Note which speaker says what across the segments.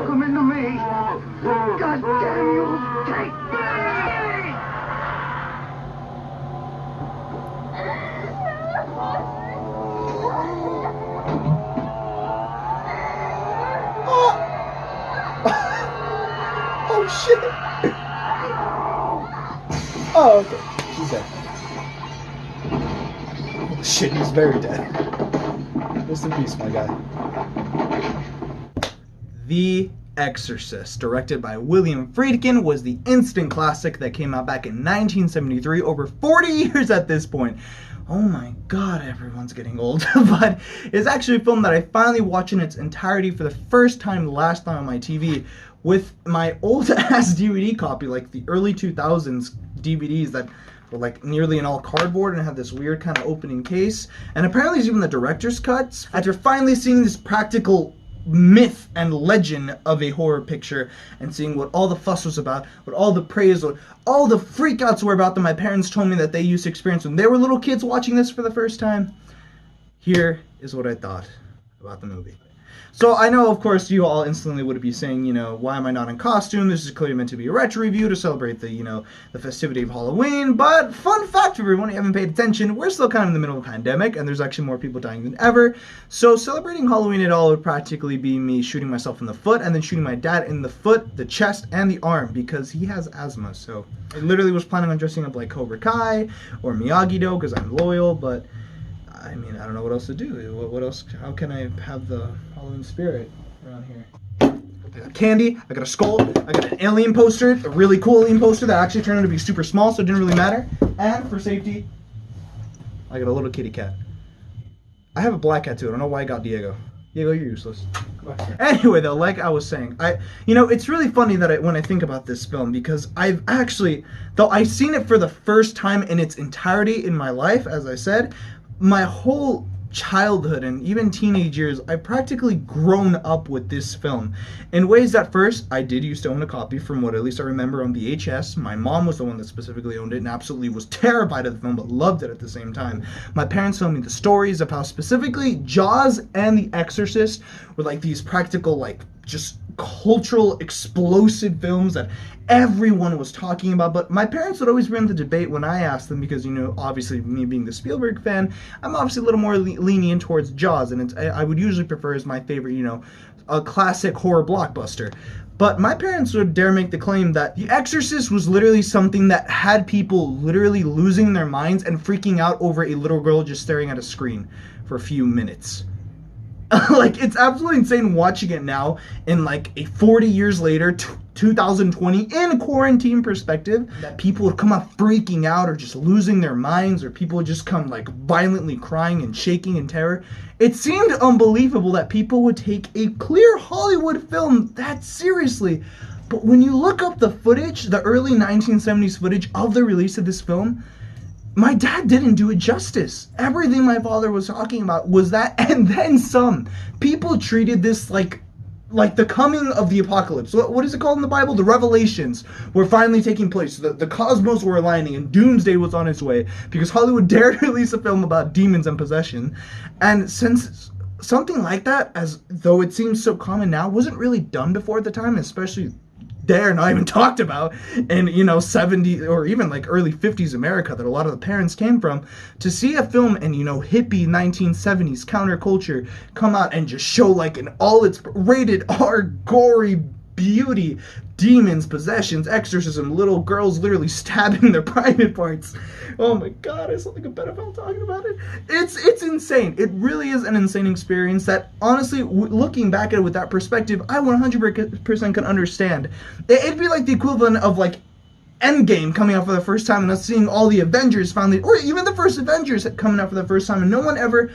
Speaker 1: Come into me. God damn you. Take me.
Speaker 2: Oh shit! Oh, okay. She's dead. Oh shit, he's very dead. Rest in peace, my guy. The Exorcist, directed by William Friedkin, was the instant classic that came out back in 1973, over 40 years at this point. Oh my god, everyone's getting old. But it's actually a film that I finally watched in its entirety for the first time last night on my TV with my old ass DVD copy, like the early 2000s DVDs that were like nearly in all cardboard and had this weird kind of opening case. And apparently it's even the director's cuts. After finally seeing this practical myth and legend of a horror picture and seeing what all the fuss was about, what all the praise, what all the freakouts were about that my parents told me that they used to experience when they were little kids watching this for the first time, here is what I thought about the movie. So I know, of course, you all instantly would be saying, you know, why am I not in costume? This is clearly meant to be a retro review to celebrate the, you know, the festivity of Halloween. But fun fact for everyone, if you haven't paid attention, we're still kind of in the middle of a pandemic, and there's actually more people dying than ever. So celebrating Halloween at all would practically be me shooting myself in the foot and then shooting my dad in the foot, the chest, and the arm because he has asthma. So I literally was planning on dressing up like Cobra Kai or Miyagi-Do because I'm loyal, but I mean, I don't know what else to do. What else? How can I have the Halloween spirit around here? I got candy, I got a skull, I got an alien poster, a really cool alien poster that actually turned out to be super small, so it didn't really matter. And for safety, I got a little kitty cat. I have a black cat too. I don't know why I got Diego. Diego, you're useless. Anyway, though, like I was saying, it's really funny that when I think about this film, because I've actually, though I've seen it for the first time in its entirety in my life, as I said, my whole childhood and even teenage years, I've practically grown up with this film in ways that first, I did used to own a copy from what at least I remember on VHS. My mom was the one that specifically owned it and absolutely was terrified of the film but loved it at the same time. My parents told me the stories of how specifically Jaws and The Exorcist were like these practical, like, just cultural explosive films that everyone was talking about. But my parents would always bring the debate when I asked them, because, you know, obviously me being the Spielberg fan, I'm obviously a little more lenient towards Jaws, and I would usually prefer as my favorite, you know, a classic horror blockbuster. But my parents would dare make the claim that The Exorcist was literally something that had people literally losing their minds and freaking out over a little girl just staring at a screen for a few minutes. Like, it's absolutely insane watching it now in like a 40 years later, 2020, in quarantine perspective, that people would come up freaking out or just losing their minds, or people would just come like violently crying and shaking in terror. It seemed unbelievable that people would take a clear Hollywood film that seriously. But when you look up the footage, the early 1970s footage of the release of this film, my dad didn't do it justice. Everything my father was talking about was that and then some. People treated this like the coming of the apocalypse. What is it called in the Bible? The revelations were finally taking place. The cosmos were aligning and doomsday was on its way because Hollywood dared release a film about demons and possession. And since something like that, as though it seems so common now, wasn't really done before at the time, especially not even talked about in, you know, 70s or even like early 50s America that a lot of the parents came from, to see a film in, you know, hippie 1970s counterculture come out and just show like in all its rated R gory beauty, demons, possessions, exorcism, little girls literally stabbing their private parts. Oh my god, I sound like a pedophile talking about it. It's insane. It really is an insane experience that, honestly, looking back at it with that perspective, I 100% can understand. It'd be like the equivalent of like Endgame coming out for the first time and us seeing all the Avengers finally, or even the first Avengers coming out for the first time, and no one ever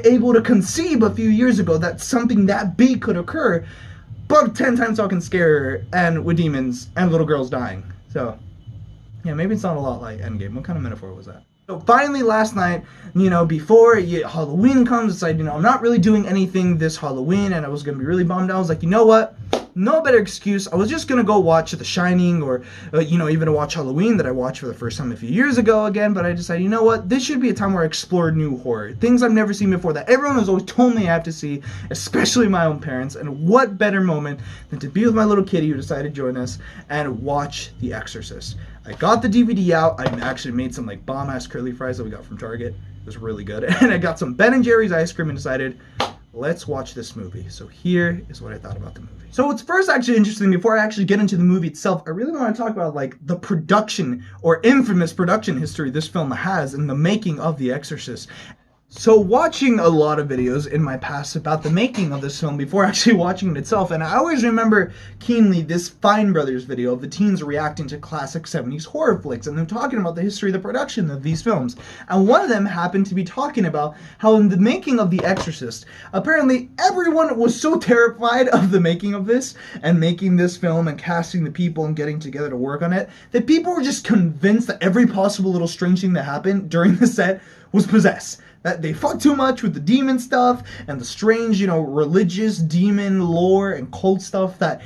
Speaker 2: able to conceive a few years ago that something that big could occur. But 10 times fucking scarier, and with demons and little girls dying. So, yeah, maybe it's not a lot like Endgame. What kind of metaphor was that? So finally last night, you know, before Halloween comes, it's like, you know, I'm not really doing anything this Halloween, and I was going to be really bummed out. I was like, you know what? no better excuse. I was just gonna go watch The Shining, or even to watch Halloween that I watched for the first time a few years ago again. But I decided, you know what, this should be a time where I explore new horror, things I've never seen before that everyone has always told me I have to see, especially my own parents. And what better moment than to be with my little kitty who decided to join us and watch The Exorcist. I got the DVD out. I actually made some like bomb ass curly fries that we got from Target. It was really good. And I got some Ben & Jerry's ice cream and decided, let's watch this movie. So here is what I thought about the movie. So what's first actually interesting, before I actually get into the movie itself, I really want to talk about like the production or infamous production history this film has in the making of The Exorcist. So watching a lot of videos in my past about the making of this film before actually watching it itself, and I always remember keenly this Fine Brothers video of the teens reacting to classic 70s horror flicks, and them talking about the history of the production of these films. And one of them happened to be talking about how in the making of The Exorcist, apparently everyone was so terrified of the making of this, and making this film and casting the people and getting together to work on it, that people were just convinced that every possible little strange thing that happened during the set was possessed. That they fucked too much with the demon stuff and the strange, religious demon lore and cult stuff, that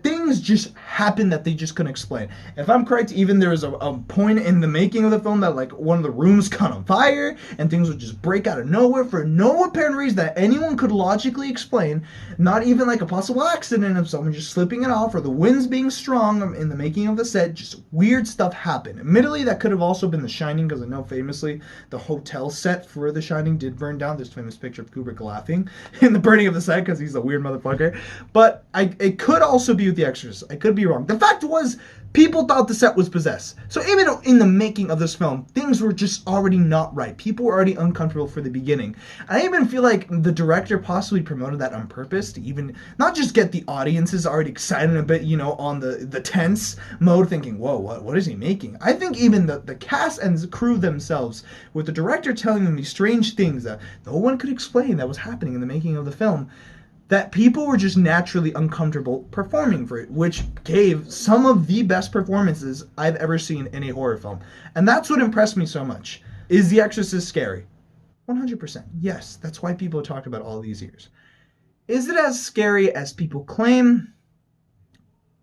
Speaker 2: things just happened that they just couldn't explain. If I'm correct, even there was a point in the making of the film that like one of the rooms caught on fire and things would just break out of nowhere for no apparent reason that anyone could logically explain. Not even like a possible accident of someone just slipping it off or the winds being strong in the making of the set. Just weird stuff happened. Admittedly, that could have also been The Shining, because I know famously the hotel set for The Shining did burn down. There's a famous picture of Kubrick laughing in the burning of the set because he's a weird motherfucker. But it could also be with The Exorcist. I could be wrong. The fact was, people thought the set was possessed. So even in the making of this film, things were just already not right. People were already uncomfortable for the beginning. I even feel like the director possibly promoted that on purpose to even not just get the audiences already excited a bit, on the tense mode, thinking, whoa, what is he making? I think even the cast and the crew themselves, with the director telling them these strange things that no one could explain that was happening in the making of the film, that people were just naturally uncomfortable performing for it, which gave some of the best performances I've ever seen in a horror film. And that's what impressed me so much. Is The Exorcist scary? 100%. Yes, that's why people talked about all these years. Is it as scary as people claim?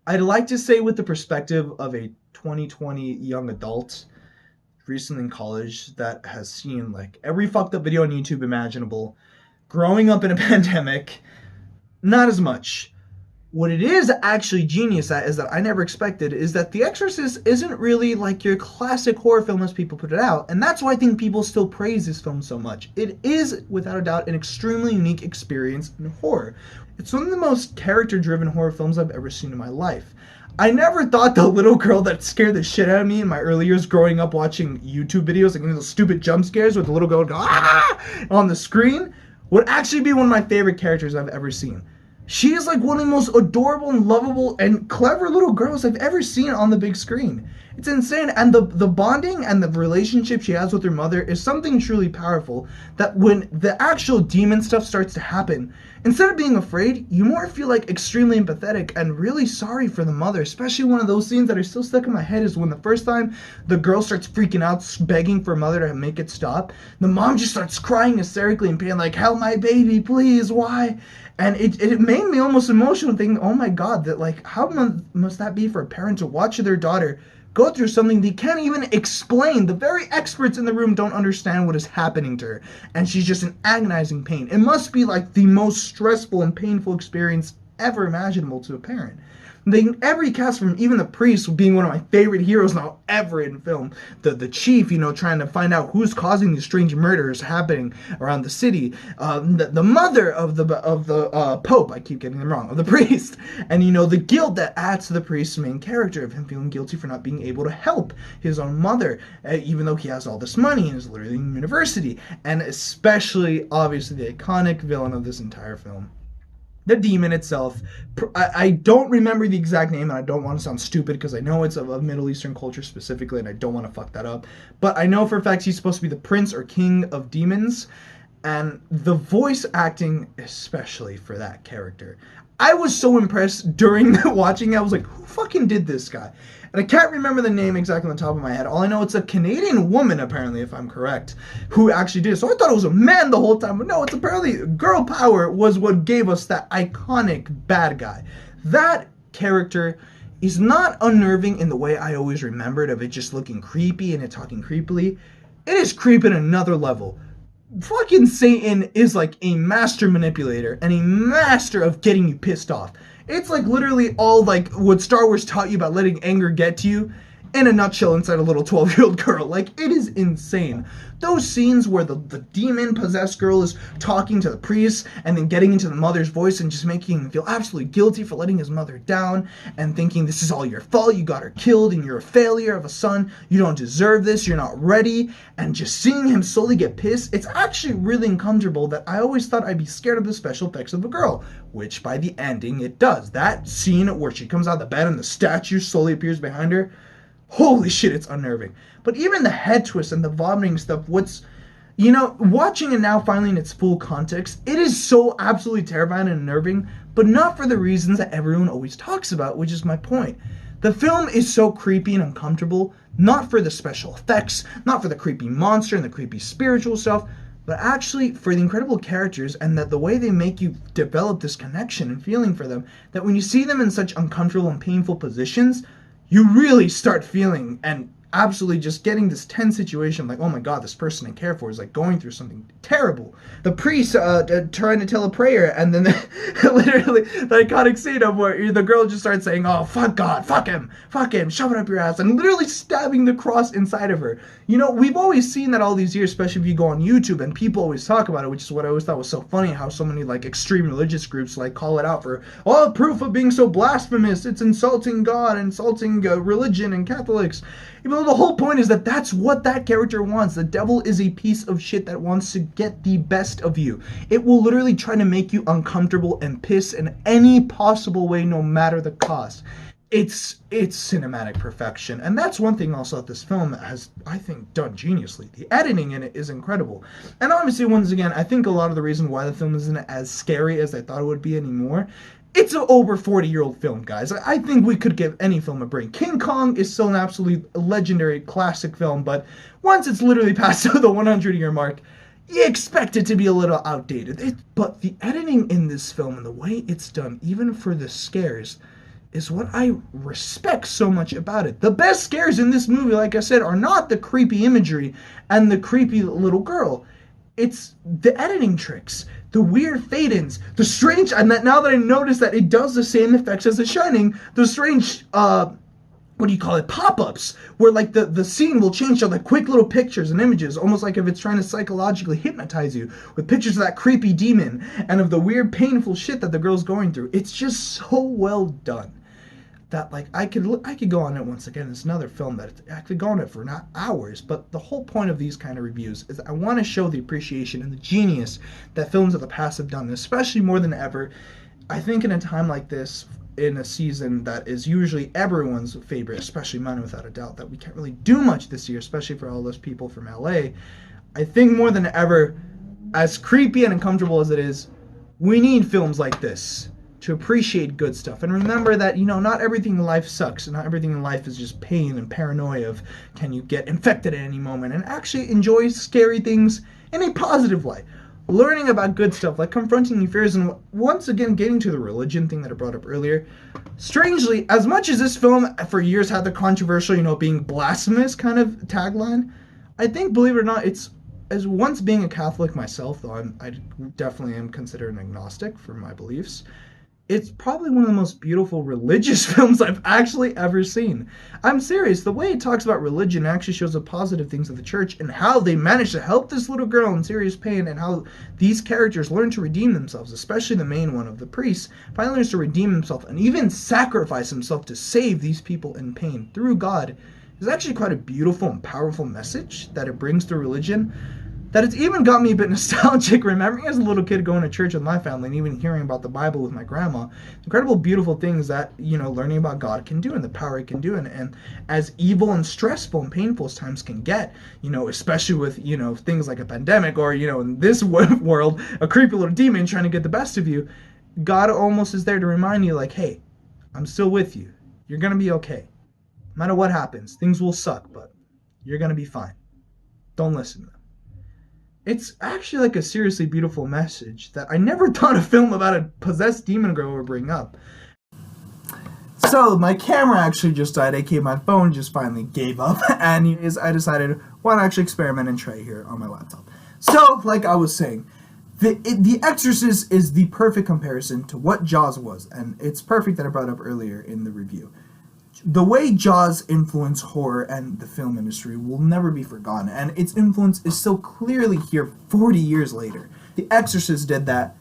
Speaker 2: I'd like to say with the perspective of a 2020 young adult, recently in college, that has seen like every fucked up video on YouTube imaginable, growing up in a pandemic, not as much. What it is actually genius at is that I never expected is that The Exorcist isn't really like your classic horror film as people put it out, and that's why I think people still praise this film so much. It is, without a doubt, an extremely unique experience in horror. It's one of the most character-driven horror films I've ever seen in my life. I never thought the little girl that scared the shit out of me in my early years growing up watching YouTube videos, like those stupid jump scares with the little girl go ah on the screen, would actually be one of my favorite characters I've ever seen. She is like one of the most adorable and lovable and clever little girls I've ever seen on the big screen. It's insane, and the bonding and the relationship she has with her mother is something truly powerful, that when the actual demon stuff starts to happen, instead of being afraid, you more feel like extremely empathetic and really sorry for the mother. Especially one of those scenes that are still stuck in my head is when the first time the girl starts freaking out, begging for her mother to make it stop. The mom just starts crying hysterically in pain, like, help my baby, please, why? And it made me almost emotional, thinking, oh my god, that like, how must that be for a parent to watch their daughter go through something they can't even explain. The very experts in the room don't understand what is happening to her, and she's just in agonizing pain. It must be like the most stressful and painful experience ever imaginable to a parent. Every cast, from even the priest being one of my favorite heroes now ever in film, the chief, trying to find out who's causing these strange murders happening around the city, the mother of the pope, I keep getting them wrong, of the priest, and the guilt that adds to the priest's main character of him feeling guilty for not being able to help his own mother, even though he has all this money and is literally in university, and especially obviously the iconic villain of this entire film, the demon itself. I don't remember the exact name, and I don't want to sound stupid because I know it's of Middle Eastern culture specifically, and I don't want to fuck that up. But I know for a fact he's supposed to be the prince or king of demons, and the voice acting especially for that character. I was so impressed during watching it. I was like, who fucking did this guy? And I can't remember the name exactly on the top of my head. All I know, it's a Canadian woman, apparently, if I'm correct, who actually did it. So I thought it was a man the whole time. But no, it's apparently girl power was what gave us that iconic bad guy. That character is not unnerving in the way I always remembered of it just looking creepy and it talking creepily. It is creepy at another level. Fucking Satan is like a master manipulator and a master of getting you pissed off. It's like literally all like what Star Wars taught you about letting anger get to you in a nutshell inside a little 12-year-old girl. Like, it is insane. Those scenes where the demon-possessed girl is talking to the priest and then getting into the mother's voice and just making him feel absolutely guilty for letting his mother down and thinking this is all your fault, you got her killed and you're a failure of a son, you don't deserve this, you're not ready, and just seeing him slowly get pissed, it's actually really uncomfortable that I always thought I'd be scared of the special effects of the girl, which by the ending it does. That scene where she comes out of the bed and the statue slowly appears behind her, holy shit, it's unnerving. But even the head twist and the vomiting stuff, watching it now finally in its full context, it is so absolutely terrifying and unnerving, but not for the reasons that everyone always talks about, which is my point. The film is so creepy and uncomfortable, not for the special effects, not for the creepy monster and the creepy spiritual stuff, but actually for the incredible characters and that the way they make you develop this connection and feeling for them, that when you see them in such uncomfortable and painful positions, you really start feeling and absolutely just getting this tense situation like, oh my god, this person I care for is like going through something terrible. The priest trying to tell a prayer, and then literally the iconic scene of where the girl just starts saying, oh, fuck God, fuck him, shove it up your ass, and literally stabbing the cross inside of her. We've always seen that all these years, especially if you go on YouTube, and people always talk about it, which is what I always thought was so funny, how so many like extreme religious groups like call it out for, oh, proof of being so blasphemous, it's insulting God, insulting religion and Catholics. Even though the whole point is that that's what that character wants. The devil is a piece of shit that wants to get the best of you. It will literally try to make you uncomfortable and piss in any possible way, no matter the cost. It's cinematic perfection. And that's one thing also that this film has, I think, done geniusly. The editing in it is incredible. And obviously, once again, I think a lot of the reason why the film isn't as scary as I thought it would be anymore, it's an over 40-year-old film, guys. I think we could give any film a break. King Kong is still an absolutely legendary classic film, but once it's literally past the 100-year mark, you expect it to be a little outdated. But the editing in this film and the way it's done, even for the scares, is what I respect so much about it. The best scares in this movie, like I said, are not the creepy imagery and the creepy little girl. It's the editing tricks, the weird fade-ins, the strange, and that now that I notice that it does the same effects as The Shining, the strange, pop-ups, where like the scene will change to like quick little pictures and images, almost like if it's trying to psychologically hypnotize you, with pictures of that creepy demon and of the weird painful shit that the girl's going through. It's just so well done that like I could go on it once again. It's another film that I could go on it for not hours, but the whole point of these kind of reviews is I want to show the appreciation and the genius that films of the past have done, especially more than ever. I think in a time like this, in a season that is usually everyone's favorite, especially mine without a doubt, that we can't really do much this year, especially for all those people from LA, I think more than ever, as creepy and uncomfortable as it is, we need films like this to appreciate good stuff and remember that, not everything in life sucks and not everything in life is just pain and paranoia of can you get infected at any moment, and actually enjoy scary things in a positive light. Learning about good stuff like confronting your fears, and once again getting to the religion thing that I brought up earlier. Strangely, as much as this film for years had the controversial, being blasphemous kind of tagline, I think, believe it or not, it's, as once being a Catholic myself, though I definitely am considered an agnostic for my beliefs, it's probably one of the most beautiful religious films I've actually ever seen. I'm serious. The way it talks about religion actually shows the positive things of the church and how they managed to help this little girl in serious pain, and how these characters learn to redeem themselves, especially the main one of the priest, finally learns to redeem himself and even sacrifice himself to save these people in pain through God. Is actually quite a beautiful and powerful message that it brings through religion, that it's even got me a bit nostalgic remembering as a little kid going to church with my family and even hearing about the Bible with my grandma. Incredible, beautiful things that, learning about God can do and the power it can do. And as evil and stressful and painful as times can get, especially with, things like a pandemic or, in this world, a creepy little demon trying to get the best of you, God almost is there to remind you like, hey, I'm still with you. You're going to be okay. No matter what happens, things will suck, but you're going to be fine. Don't listen to them. It's actually like a seriously beautiful message that I never thought a film about a possessed demon girl would bring up. So my camera actually just died, aka my phone just finally gave up, and I decided why not actually experiment and try here on my laptop. So, like I was saying, The Exorcist is the perfect comparison to what Jaws was, and it's perfect that I brought it up earlier in the review. The way Jaws influenced horror and the film industry will never be forgotten, and its influence is still clearly here 40 years later. The Exorcist did that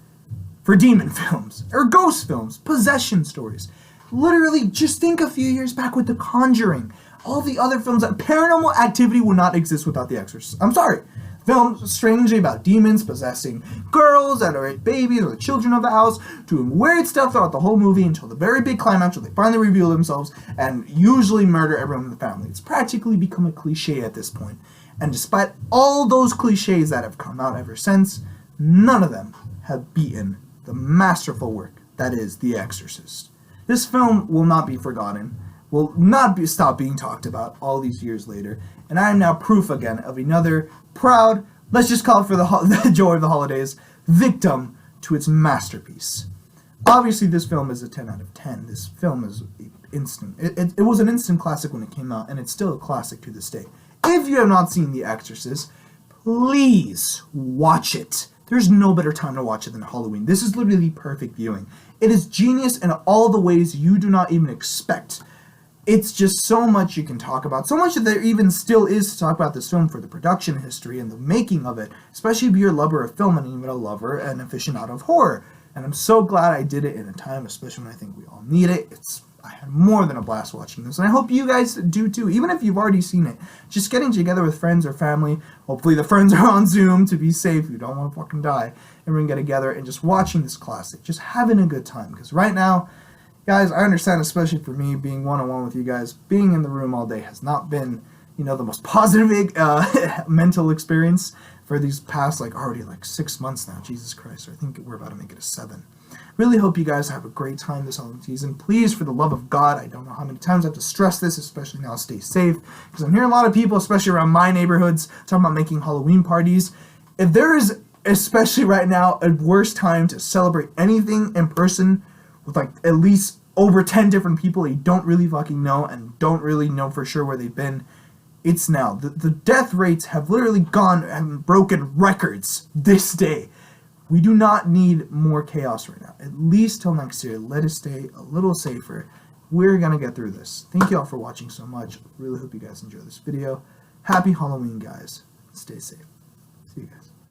Speaker 2: for demon films, or ghost films, possession stories. Literally, just think a few years back with The Conjuring. All the other films, Paranormal Activity would not exist without The Exorcist. I'm sorry. Films strangely about demons possessing girls that are babies or the children of the house, doing weird stuff throughout the whole movie until the very big climax where they finally reveal themselves and usually murder everyone in the family. It's practically become a cliche at this point. And despite all those cliches that have come out ever since, none of them have beaten the masterful work that is The Exorcist. This film will not be forgotten, will not stop being talked about all these years later, and I am now proof again of another proud, let's just call it for the joy of the holidays, victim to its masterpiece. Obviously, this film is a 10 out of 10. This film is instant. It was an instant classic when it came out, and it's still a classic to this day. If you have not seen The Exorcist, please watch it. There's no better time to watch it than Halloween. This is literally perfect viewing. It is genius in all the ways you do not even expect. It's just so much you can talk about. So much that there even still is to talk about this film for the production history and the making of it, especially if you're a lover of film and even a lover and aficionado of horror. And I'm so glad I did it in a time, especially when I think we all need it. I had more than a blast watching this, and I hope you guys do too, even if you've already seen it. Just getting together with friends or family, hopefully the friends are on Zoom to be safe, you don't want to fucking die, and we're going to get together and just watching this classic, just having a good time, because right now, guys, I understand, especially for me, being one-on-one with you guys, being in the room all day has not been, the most positive mental experience for these past, already 6 months now. Jesus Christ, I think we're about to make it a 7. Really hope you guys have a great time this holiday season. Please, for the love of God, I don't know how many times I have to stress this, especially now, stay safe, because I'm hearing a lot of people, especially around my neighborhoods, talking about making Halloween parties. If there is, especially right now, a worse time to celebrate anything in person with at least over 10 different people you don't really fucking know and don't really know for sure where they've been, it's now. The death rates have literally gone and broken records this day. We do not need more chaos right now. At least till next year, let us stay a little safer. We're gonna get through this. Thank you all for watching so much. Really hope you guys enjoy this video. Happy Halloween, guys. Stay safe. See you guys.